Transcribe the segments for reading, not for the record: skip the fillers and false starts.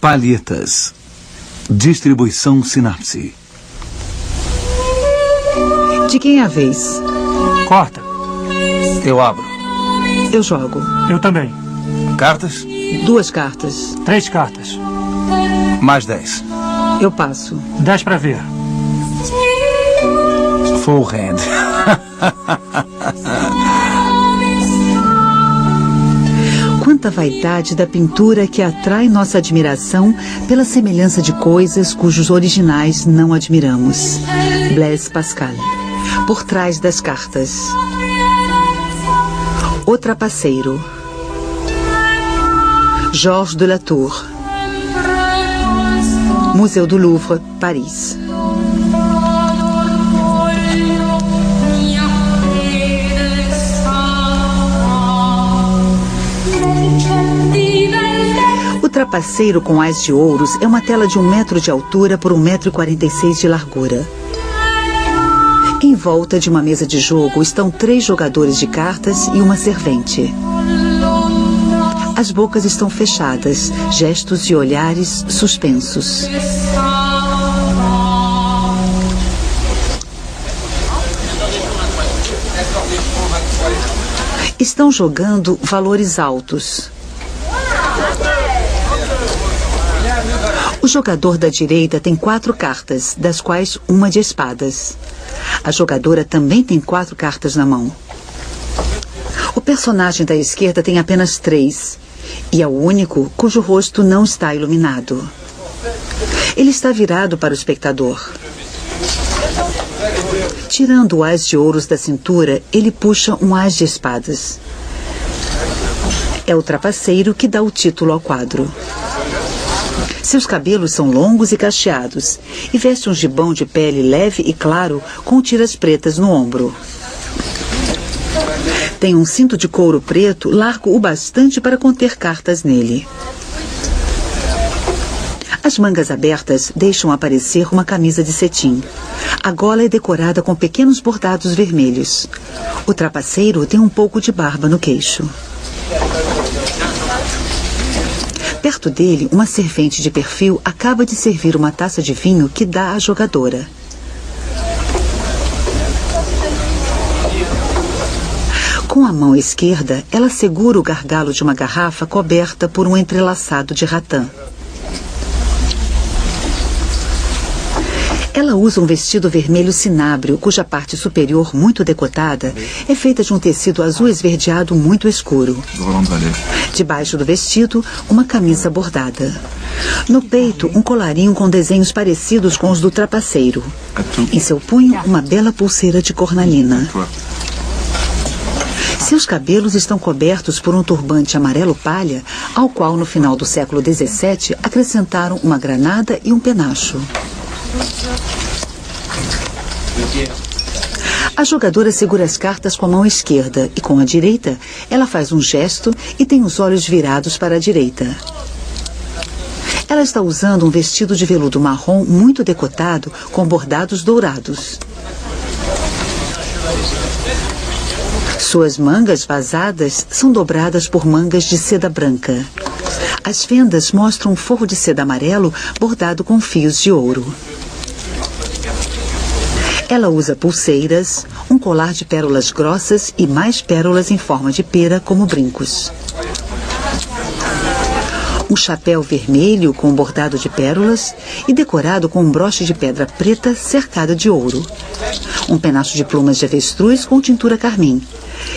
Palhetas. Distribuição Sinapse. De quem é a vez? Corta. Eu abro. Eu jogo. Eu também. Cartas? 2 cartas. 3 cartas. Mais 10. Eu passo. 10 para ver. Full hand. Quanta vaidade da pintura que atrai nossa admiração pela semelhança de coisas cujos originais não admiramos. Blaise Pascal. Por trás das cartas. O Trapaceiro. Georges de Latour. Museu do Louvre, Paris. O Trapaceiro com Ás de Ouros é uma tela de 1 metro de altura por 1,46 m de largura. Em volta de uma mesa de jogo estão 3 jogadores de cartas e uma servente. As bocas estão fechadas, gestos e olhares suspensos. Estão jogando valores altos. O jogador da direita tem 4 cartas, das quais uma de espadas. A jogadora também tem 4 cartas na mão. O personagem da esquerda tem apenas 3, e é o único cujo rosto não está iluminado. Ele está virado para o espectador. Tirando o ás de ouros da cintura, ele puxa um ás de espadas. É o trapaceiro que dá o título ao quadro. Seus cabelos são longos e cacheados, e veste um gibão de pele leve e claro com tiras pretas no ombro. Tem um cinto de couro preto largo o bastante para conter cartas nele. As mangas abertas deixam aparecer uma camisa de cetim. A gola é decorada com pequenos bordados vermelhos. O trapaceiro tem um pouco de barba no queixo. Perto dele, uma servente de perfil acaba de servir uma taça de vinho que dá à jogadora. Com a mão esquerda, ela segura o gargalo de uma garrafa coberta por um entrelaçado de ratã. Ela usa um vestido vermelho cinábrio, cuja parte superior, muito decotada, é feita de um tecido azul esverdeado muito escuro. Debaixo do vestido, uma camisa bordada. No peito, um colarinho com desenhos parecidos com os do trapaceiro. Em seu punho, uma bela pulseira de cornalina. Seus cabelos estão cobertos por um turbante amarelo palha, ao qual, no final do século XVII, acrescentaram uma granada e um penacho. A jogadora segura as cartas com a mão esquerda e, com a direita, ela faz um gesto e tem os olhos virados para a direita. Ela está usando um vestido de veludo marrom muito decotado com bordados dourados. Suas mangas vazadas são dobradas por mangas de seda branca. As fendas mostram um forro de seda amarelo bordado com fios de ouro. Ela usa pulseiras, um colar de pérolas grossas e mais pérolas em forma de pera como brincos. Um chapéu vermelho com bordado de pérolas e decorado com um broche de pedra preta cercada de ouro. Um penacho de plumas de avestruz com tintura carmim.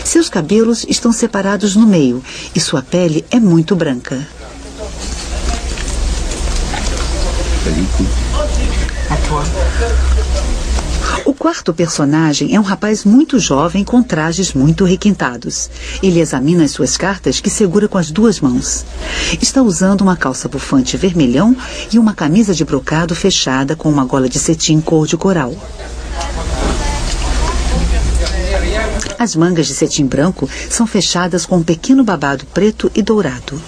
Seus cabelos estão separados no meio e sua pele é muito branca. O quarto personagem é um rapaz muito jovem com trajes muito requintados. Ele examina as suas cartas que segura com as 2 mãos. Está usando uma calça bufante vermelhão e uma camisa de brocado fechada com uma gola de cetim cor de coral. As mangas de cetim branco são fechadas com um pequeno babado preto e dourado.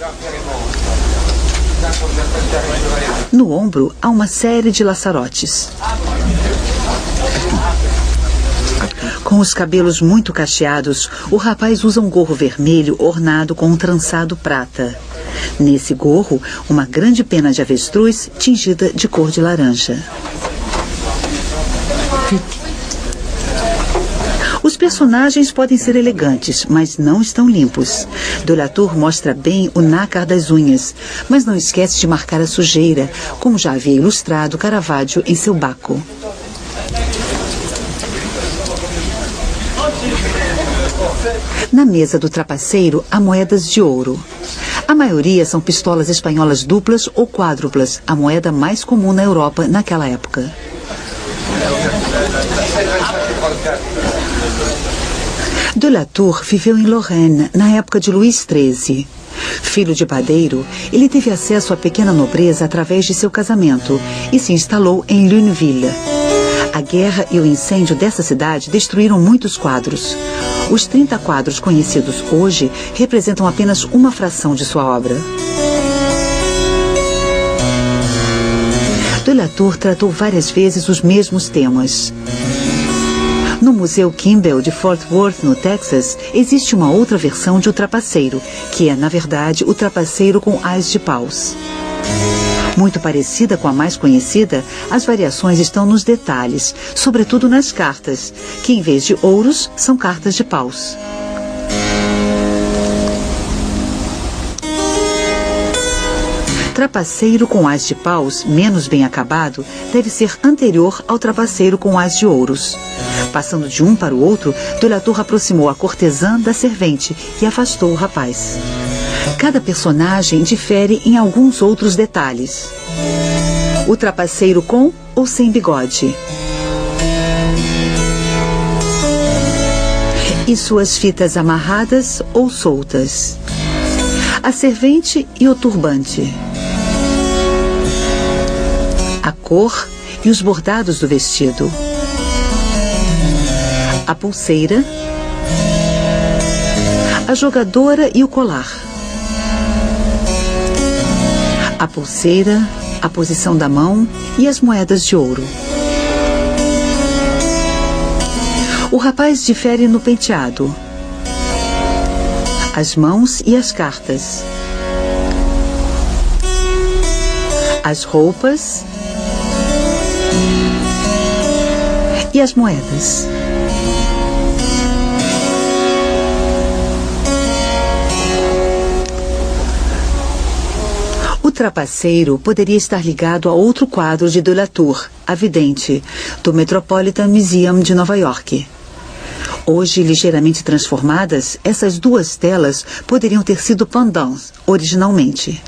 No ombro há uma série de laçarotes. Com os cabelos muito cacheados, o rapaz usa um gorro vermelho ornado com um trançado prata. Nesse gorro, uma grande pena de avestruz tingida de cor de laranja. Os personagens podem ser elegantes, mas não estão limpos. De la Tour mostra bem o nácar das unhas, mas não esquece de marcar a sujeira, como já havia ilustrado Caravaggio em seu Bacco. Na mesa do trapaceiro há moedas de ouro. A maioria são pistolas espanholas duplas ou quádruplas, a moeda mais comum na Europa naquela época. De la Tour viveu em Lorraine na época de Luís XIII. Filho de padeiro, ele teve acesso à pequena nobreza através de seu casamento e se instalou em Lunéville. A guerra e o incêndio dessa cidade destruíram muitos quadros. Os 30 quadros conhecidos hoje representam apenas uma fração de sua obra. De la Tour tratou várias vezes os mesmos temas. No Museu Kimball de Fort Worth, no Texas, existe uma outra versão de O Trapaceiro, que é, na verdade, o trapaceiro com ás de paus. Muito parecida com a mais conhecida, as variações estão nos detalhes, sobretudo nas cartas, que em vez de ouros, são cartas de paus. Trapaceiro com ás de paus, menos bem acabado, deve ser anterior ao trapaceiro com ás de ouros. Passando de um para o outro, de la Tour aproximou a cortesã da servente e afastou o rapaz. Cada personagem difere em alguns outros detalhes. O trapaceiro com ou sem bigode. E suas fitas amarradas ou soltas. A servente e o turbante. A cor e os bordados do vestido. A pulseira. A jogadora e o colar. A pulseira, a posição da mão e as moedas de ouro. O rapaz difere no penteado, as mãos e as cartas, as roupas e as moedas. O trapaceiro poderia estar ligado a outro quadro de de la Tour, A Vidente, do Metropolitan Museum de Nova York. Hoje, ligeiramente transformadas, essas duas telas poderiam ter sido pendants originalmente.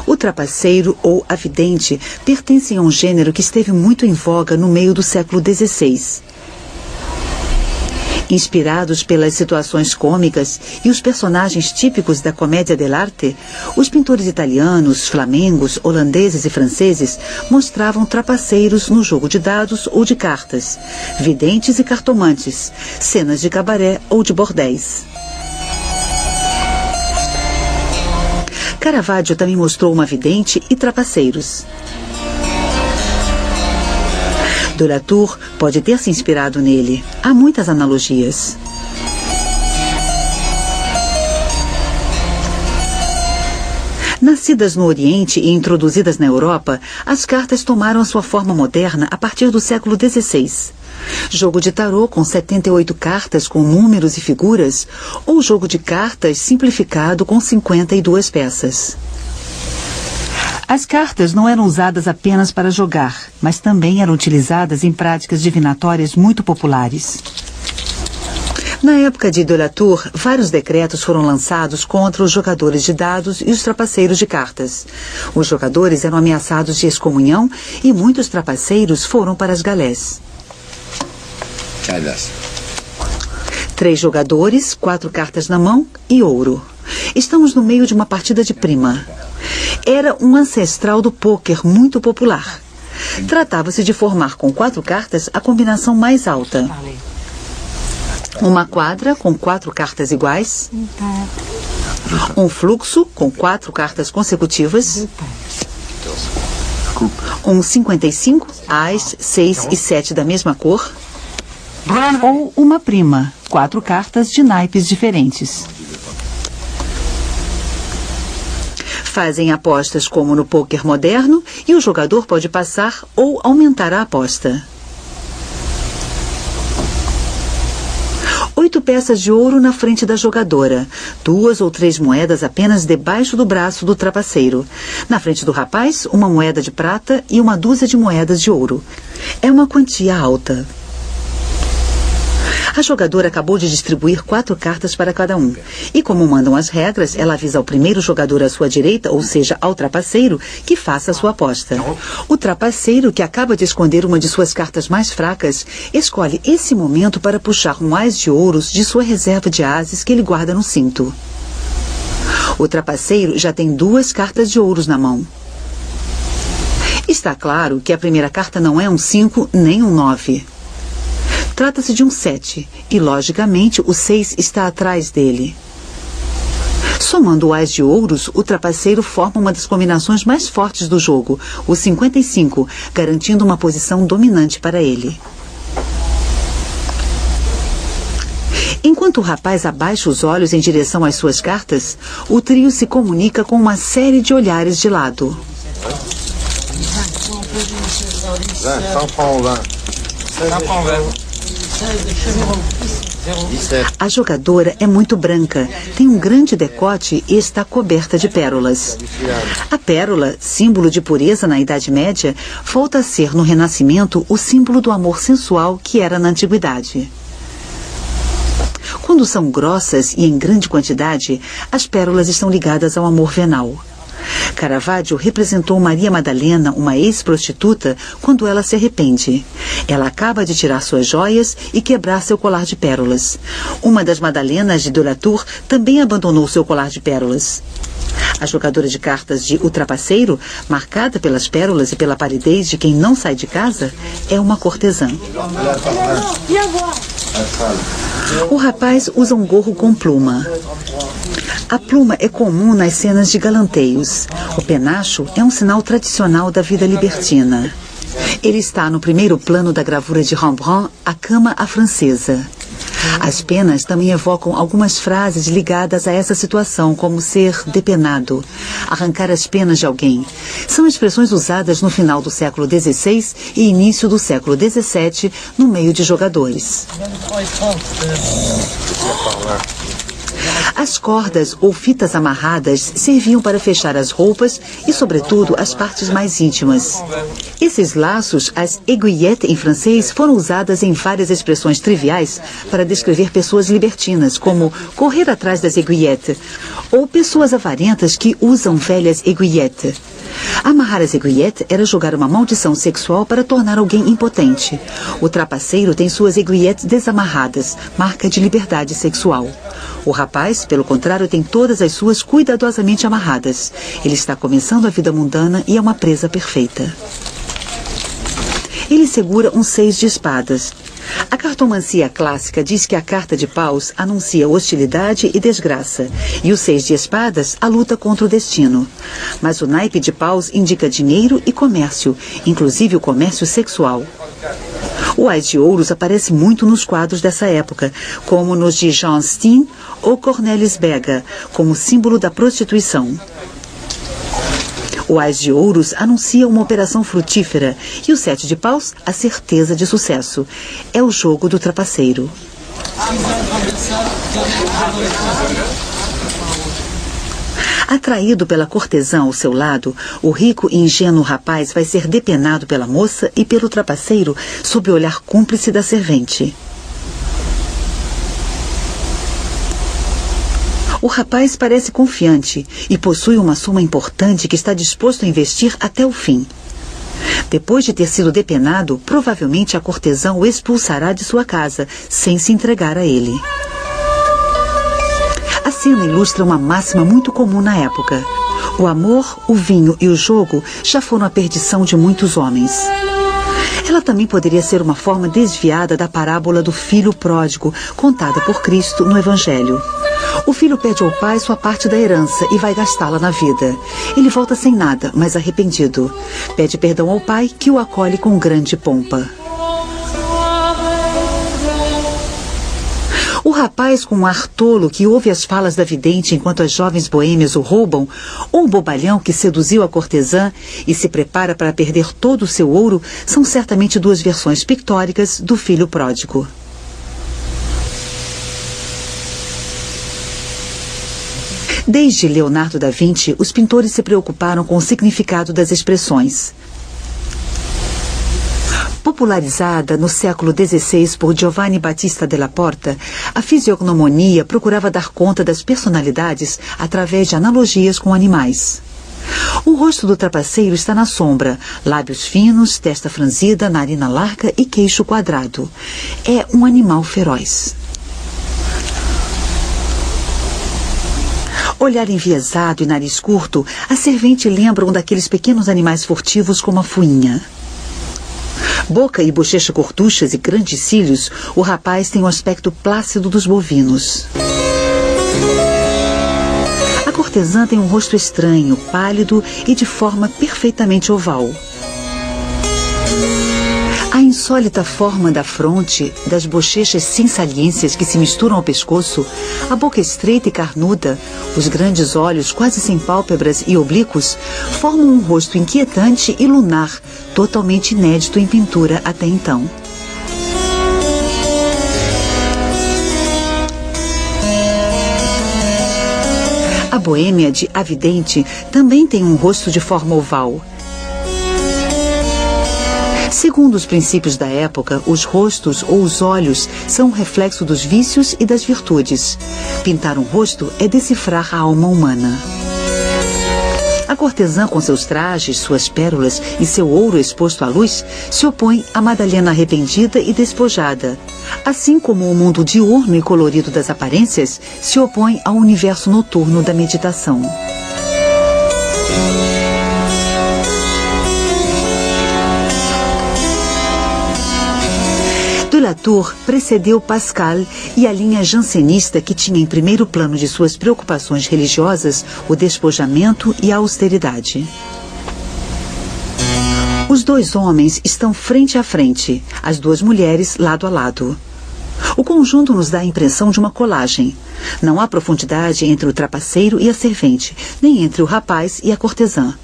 O trapaceiro ou a vidente pertencem a um gênero que esteve muito em voga no meio do século XVI. Inspirados pelas situações cômicas e os personagens típicos da comédia dell'arte, os pintores italianos, flamengos, holandeses e franceses mostravam trapaceiros no jogo de dados ou de cartas, videntes e cartomantes, cenas de cabaré ou de bordéis. Caravaggio também mostrou uma vidente e trapaceiros. De la Tour pode ter se inspirado nele. Há muitas analogias. Nascidas no Oriente e introduzidas na Europa, as cartas tomaram a sua forma moderna a partir do século XVI. Jogo de tarô com 78 cartas com números e figuras, ou jogo de cartas simplificado com 52 peças. As cartas não eram usadas apenas para jogar, mas também eram utilizadas em práticas divinatórias muito populares. Na época de la Tour, vários decretos foram lançados contra os jogadores de dados e os trapaceiros de cartas. Os jogadores eram ameaçados de excomunhão e muitos trapaceiros foram para as galés. 3 jogadores, 4 cartas na mão e ouro. Estamos no meio de uma partida de prima. Era um ancestral do pôquer muito popular. Tratava-se de formar com 4 cartas a combinação mais alta. Uma quadra com 4 cartas iguais. Um fluxo com 4 cartas consecutivas. Um 55, ás, 6 e 7 da mesma cor. Ou uma prima, 4 cartas de naipes diferentes. Fazem apostas como no pôquer moderno e o jogador pode passar ou aumentar a aposta. 8 peças de ouro na frente da jogadora. 2 ou 3 moedas apenas debaixo do braço do trapaceiro. Na frente do rapaz, uma moeda de prata e uma dúzia de moedas de ouro. É uma quantia alta. A jogadora acabou de distribuir 4 cartas para cada um. E como mandam as regras, ela avisa ao primeiro jogador à sua direita, ou seja, ao trapaceiro, que faça a sua aposta. O trapaceiro, que acaba de esconder uma de suas cartas mais fracas, escolhe esse momento para puxar um ás de ouros de sua reserva de ases que ele guarda no cinto. O trapaceiro já tem 2 cartas de ouros na mão. Está claro que a primeira carta não é um 5 nem um 9. Trata-se de um 7 e, logicamente, o 6 está atrás dele. Somando o ás de ouros, o trapaceiro forma uma das combinações mais fortes do jogo, o 55, garantindo uma posição dominante para ele. Enquanto o rapaz abaixa os olhos em direção às suas cartas, o trio se comunica com uma série de olhares de lado. A jogadora é muito branca, tem um grande decote e está coberta de pérolas. A pérola, símbolo de pureza na Idade Média, volta a ser no Renascimento o símbolo do amor sensual que era na Antiguidade. Quando são grossas e em grande quantidade, as pérolas estão ligadas ao amor venal. Caravaggio representou Maria Madalena, uma ex-prostituta, quando ela se arrepende. Ela acaba de tirar suas joias e quebrar seu colar de pérolas. Uma das Madalenas de Delatour também abandonou seu colar de pérolas. A jogadora de cartas de O Trapaceiro, marcada pelas pérolas e pela palidez de quem não sai de casa, é uma cortesã. O rapaz usa um gorro com pluma. A pluma é comum nas cenas de galanteios. O penacho é um sinal tradicional da vida libertina. Ele está no primeiro plano da gravura de Rembrandt, A Cama à Francesa. As penas também evocam algumas frases ligadas a essa situação, como ser depenado, arrancar as penas de alguém. São expressões usadas no final do século XVI e início do século XVII, no meio de jogadores. As cordas ou fitas amarradas serviam para fechar as roupas e, sobretudo, as partes mais íntimas. Esses laços, as aiguillettes em francês, foram usadas em várias expressões triviais para descrever pessoas libertinas, como correr atrás das aiguillettes, ou pessoas avarentas que usam velhas aiguillettes. Amarrar as aiguillettes era jogar uma maldição sexual para tornar alguém impotente. O trapaceiro tem suas aiguillettes desamarradas, marca de liberdade sexual. O rapaz, pelo contrário, tem todas as suas cuidadosamente amarradas. Ele está começando a vida mundana e é uma presa perfeita. Ele segura um 6 de espadas. A cartomancia clássica diz que a carta de paus anuncia hostilidade e desgraça, e o 6 de espadas a luta contra o destino. Mas o naipe de paus indica dinheiro e comércio, inclusive o comércio sexual. O ás de ouros aparece muito nos quadros dessa época, como nos de Jean Steen ou Cornelis Bega, como símbolo da prostituição. O ás de ouros anuncia uma operação frutífera e o 7 de paus a certeza de sucesso. É o jogo do trapaceiro. Atraído pela cortesã ao seu lado, o rico e ingênuo rapaz vai ser depenado pela moça e pelo trapaceiro sob o olhar cúmplice da servente. O rapaz parece confiante e possui uma soma importante que está disposto a investir até o fim. Depois de ter sido depenado, provavelmente a cortesã o expulsará de sua casa, sem se entregar a ele. A cena ilustra uma máxima muito comum na época. O amor, o vinho e o jogo já foram a perdição de muitos homens. Ela também poderia ser uma forma desviada da parábola do filho pródigo, contada por Cristo no Evangelho. O filho pede ao pai sua parte da herança e vai gastá-la na vida. Ele volta sem nada, mas arrependido. Pede perdão ao pai, que o acolhe com grande pompa. rapaz com um ar tolo que ouve as falas da vidente enquanto as jovens boêmias o roubam, ou o bobalhão que seduziu a cortesã e se prepara para perder todo o seu ouro, são certamente duas versões pictóricas do filho pródigo. Desde Leonardo da Vinci, os pintores se preocuparam com o significado das expressões. Popularizada no século XVI por Giovanni Battista della Porta, a fisiognomonia procurava dar conta das personalidades através de analogias com animais. O rosto do trapaceiro está na sombra, lábios finos, testa franzida, narina larga e queixo quadrado. É um animal feroz. Olhar enviesado e nariz curto, a servente lembra um daqueles pequenos animais furtivos como a fuinha. Boca e bochecha cortuchas e grandes cílios, o rapaz tem o aspecto plácido dos bovinos. A cortesã tem um rosto estranho, pálido e de forma perfeitamente oval. A insólita forma da fronte, das bochechas sem saliências que se misturam ao pescoço, a boca estreita e carnuda, os grandes olhos quase sem pálpebras e oblíquos, formam um rosto inquietante e lunar, totalmente inédito em pintura até então. A boêmia de A Vidente também tem um rosto de forma oval. Segundo os princípios da época, os rostos ou os olhos são um reflexo dos vícios e das virtudes. Pintar um rosto é decifrar a alma humana. A cortesã, com seus trajes, suas pérolas e seu ouro exposto à luz, se opõe à Madalena arrependida e despojada. Assim como o mundo diurno e colorido das aparências se opõe ao universo noturno da meditação. De La Tour precedeu Pascal e a linha jansenista que tinha em primeiro plano de suas preocupações religiosas o despojamento e a austeridade. Os dois homens estão frente a frente, as duas mulheres lado a lado. O conjunto nos dá a impressão de uma colagem. Não há profundidade entre o trapaceiro e a servente, nem entre o rapaz e a cortesã.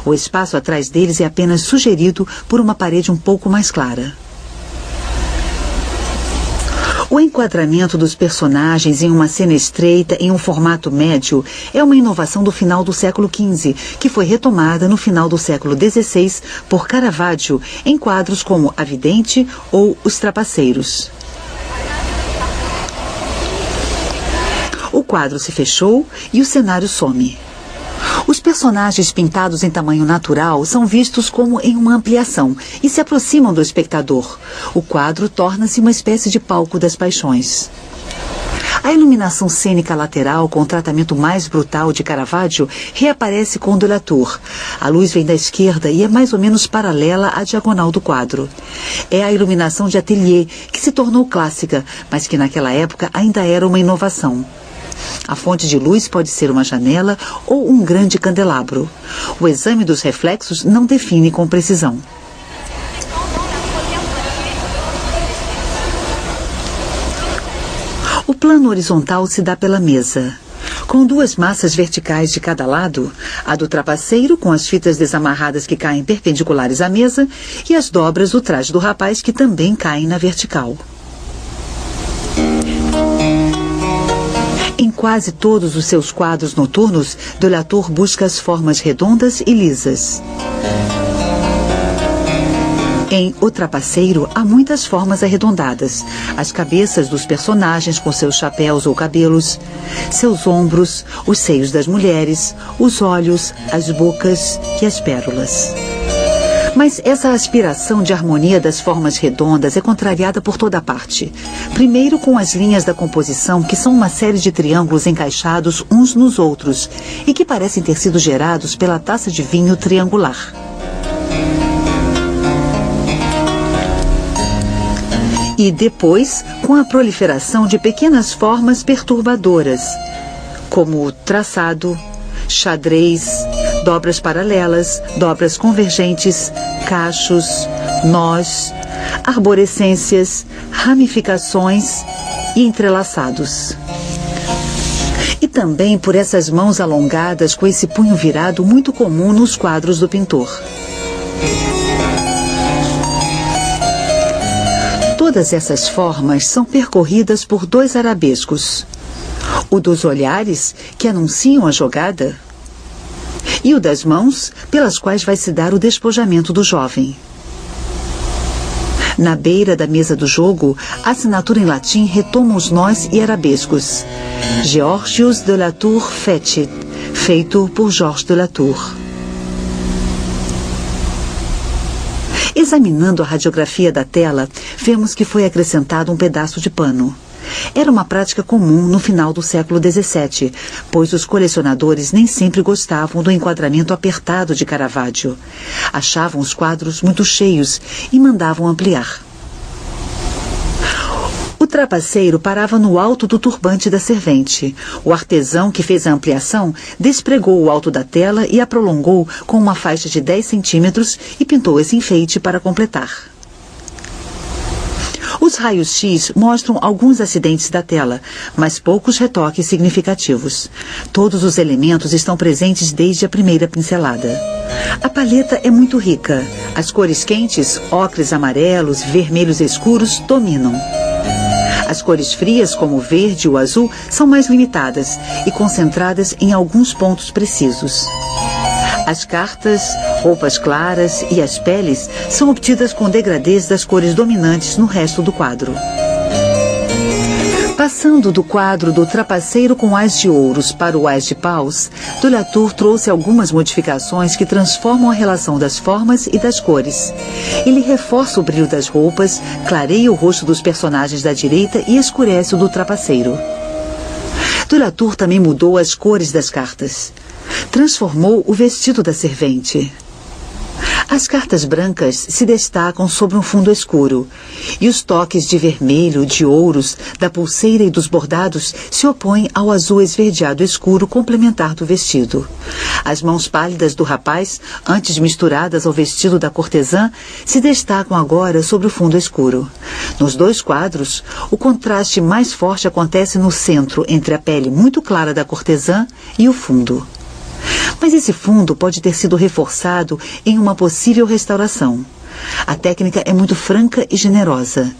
O espaço atrás deles é apenas sugerido por uma parede um pouco mais clara. O enquadramento dos personagens em uma cena estreita em um formato médio é uma inovação do final do século XV, que foi retomada no final do século XVI por Caravaggio em quadros como A Vidente ou Os Trapaceiros. O quadro se fechou e o cenário some. Os personagens pintados em tamanho natural são vistos como em uma ampliação e se aproximam do espectador. O quadro torna-se uma espécie de palco das paixões. A iluminação cênica lateral, com o tratamento mais brutal de Caravaggio, reaparece com De La Tour. A luz vem da esquerda e é mais ou menos paralela à diagonal do quadro. É a iluminação de atelier, que se tornou clássica, mas que naquela época ainda era uma inovação. A fonte de luz pode ser uma janela ou um grande candelabro. O exame dos reflexos não define com precisão. O plano horizontal se dá pela mesa, com duas massas verticais de cada lado, a do trapaceiro com as fitas desamarradas que caem perpendiculares à mesa e as dobras do traje do rapaz que também caem na vertical. Em quase todos os seus quadros noturnos, De La Tour busca as formas redondas e lisas. Em O Trapaceiro, há muitas formas arredondadas. As cabeças dos personagens com seus chapéus ou cabelos, seus ombros, os seios das mulheres, os olhos, as bocas e as pérolas. Mas essa aspiração de harmonia das formas redondas é contrariada por toda parte. Primeiro com as linhas da composição, que são uma série de triângulos encaixados uns nos outros e que parecem ter sido gerados pela taça de vinho triangular. E depois com a proliferação de pequenas formas perturbadoras, como traçado, xadrez, dobras paralelas, dobras convergentes, cachos, nós, arborescências, ramificações e entrelaçados. E também por essas mãos alongadas com esse punho virado muito comum nos quadros do pintor. Todas essas formas são percorridas por dois arabescos. O dos olhares, que anunciam a jogada, e o das mãos, pelas quais vai se dar o despojamento do jovem. Na beira da mesa do jogo, a assinatura em latim retoma os nós e arabescos. Georgius de la Tour Fecit, feito por Georges de la Tour. Examinando a radiografia da tela, vemos que foi acrescentado um pedaço de pano. Era uma prática comum no final do século XVII, pois os colecionadores nem sempre gostavam do enquadramento apertado de Caravaggio. Achavam os quadros muito cheios e mandavam ampliar. O trapaceiro parava no alto do turbante da servente. O artesão que fez a ampliação despregou o alto da tela e a prolongou com uma faixa de 10 centímetros e pintou esse enfeite para completar. Os raios-x mostram alguns acidentes da tela, mas poucos retoques significativos. Todos os elementos estão presentes desde a primeira pincelada. A paleta é muito rica. As cores quentes, ocres amarelos, vermelhos escuros, dominam. As cores frias, como o verde e o azul, são mais limitadas e concentradas em alguns pontos precisos. As cartas, roupas claras e as peles são obtidas com degradês das cores dominantes no resto do quadro. Passando do quadro do trapaceiro com ás de ouros para o ás de paus, de la Tour trouxe algumas modificações que transformam a relação das formas e das cores. Ele reforça o brilho das roupas, clareia o rosto dos personagens da direita e escurece o do trapaceiro. De la Tour também mudou as cores das cartas. Transformou o vestido da servente. As cartas brancas se destacam sobre um fundo escuro, e os toques de vermelho, de ouros, da pulseira e dos bordados se opõem ao azul esverdeado escuro complementar do vestido. As mãos pálidas do rapaz, antes misturadas ao vestido da cortesã, se destacam agora sobre o fundo escuro. Nos dois quadros, o contraste mais forte acontece no centro, entre a pele muito clara da cortesã e o fundo. Mas esse fundo pode ter sido reforçado em uma possível restauração. A técnica é muito franca e generosa.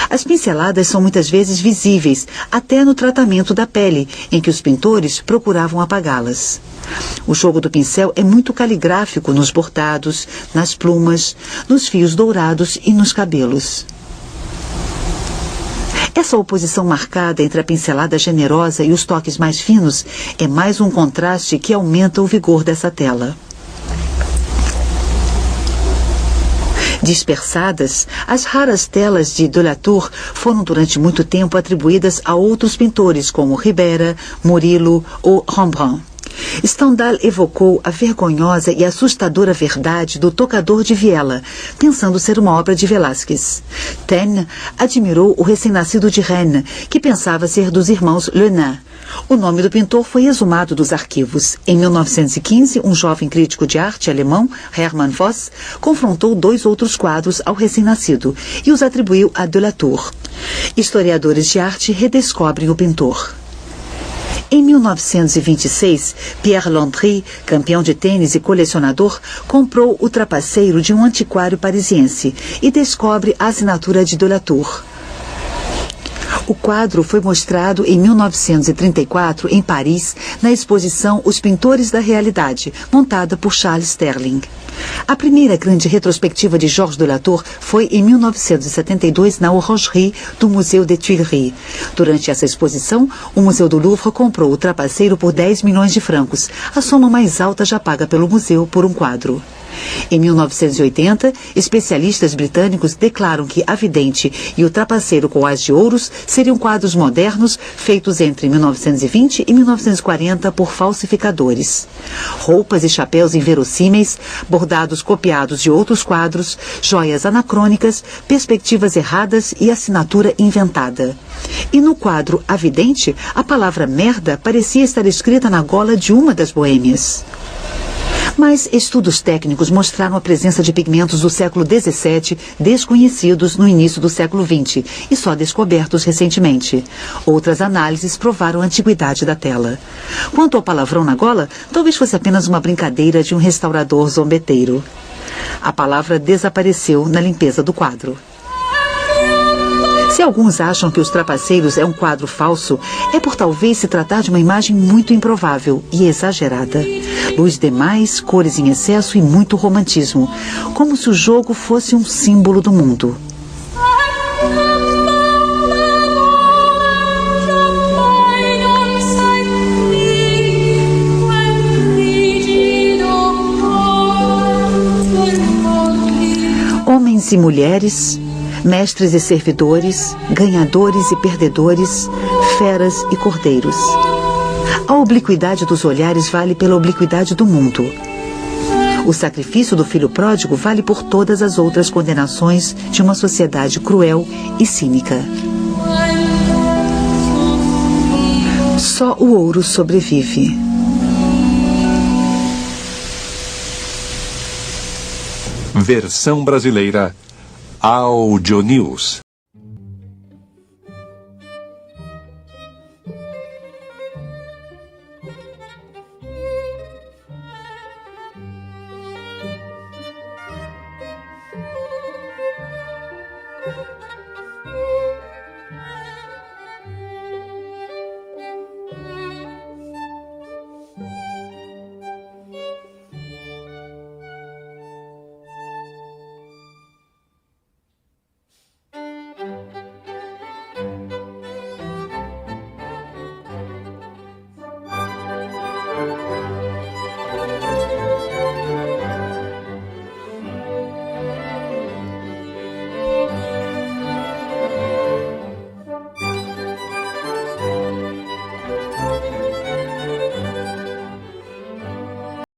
As pinceladas são muitas vezes visíveis, até no tratamento da pele, em que os pintores procuravam apagá-las. O jogo do pincel é muito caligráfico nos bordados, nas plumas, nos fios dourados e nos cabelos. Essa oposição marcada entre a pincelada generosa e os toques mais finos é mais um contraste que aumenta o vigor dessa tela. Dispersadas, as raras telas de la Tour foram durante muito tempo atribuídas a outros pintores como Ribera, Murillo ou Rembrandt. Stendhal evocou a vergonhosa e assustadora verdade do tocador de viela, pensando ser uma obra de Velázquez. Taine admirou o recém-nascido de Rennes, que pensava ser dos irmãos Le Nain. O nome do pintor foi exumado dos arquivos. Em 1915, um jovem crítico de arte alemão, Hermann Voss, confrontou dois outros quadros ao recém-nascido e os atribuiu a de la Tour. Historiadores de arte redescobrem o pintor. Em 1926, Pierre Landry, campeão de tênis e colecionador, comprou o trapaceiro de um antiquário parisiense e descobre a assinatura de la Tour. O quadro foi mostrado em 1934 em Paris, na exposição Os Pintores da Realidade, montada por Charles Sterling. A primeira grande retrospectiva de Georges de la Tour foi em 1972 na Orangerie do Museu des Tuileries. Durante essa exposição, o Museu do Louvre comprou o trapaceiro por 10 milhões de francos, a soma mais alta já paga pelo museu por um quadro. Em 1980, especialistas britânicos declaram que A Vidente e o Trapaceiro com Ás de Ouros seriam quadros modernos feitos entre 1920 e 1940 por falsificadores. Roupas e chapéus inverossímeis, bordados copiados de outros quadros, joias anacrônicas, perspectivas erradas e assinatura inventada. E no quadro A Vidente, a palavra merda parecia estar escrita na gola de uma das boêmias. Mas estudos técnicos mostraram a presença de pigmentos do século XVII desconhecidos no início do século XX e só descobertos recentemente. Outras análises provaram a antiguidade da tela. Quanto ao palavrão na gola, talvez fosse apenas uma brincadeira de um restaurador zombeteiro. A palavra desapareceu na limpeza do quadro. Se alguns acham que Os Trapaceiros é um quadro falso, é por talvez se tratar de uma imagem muito improvável e exagerada. Luz demais, cores em excesso e muito romantismo, como se o jogo fosse um símbolo do mundo. Homens e mulheres, mestres e servidores, ganhadores e perdedores, feras e cordeiros. A obliquidade dos olhares vale pela obliquidade do mundo. O sacrifício do filho pródigo vale por todas as outras condenações de uma sociedade cruel e cínica. Só o ouro sobrevive. Versão brasileira Audio News.